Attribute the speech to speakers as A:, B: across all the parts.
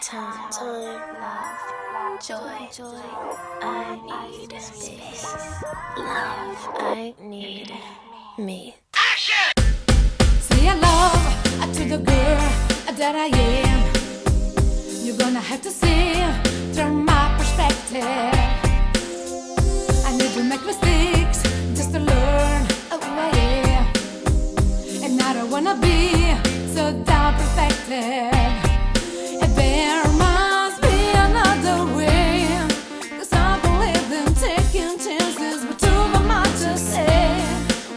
A: time, love, joy. I need space, love. I need me.
B: Say hello to the girl that I am. You're gonna have to see from my perspective. I need to make mistakes just to learn a way. And I don't wanna be so damn perfected. And there must be another way, 'cause I believe in taking chances, but too much to say.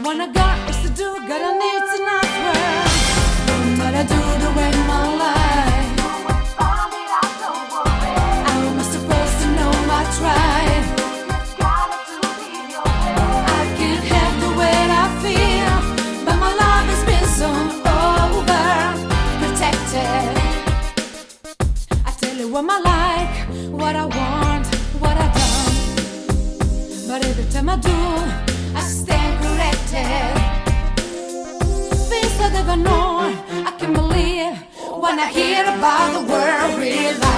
B: What I got is to do, gotta need to not swear. What I do to win my life, I was supposed to know I tried. I can't have the way I feel, but my love has been so overprotected. I tell you what I like, what I want, what I don't. But every time I do, I stand corrected. Things I never know, I can't believe when I hear about the world real life.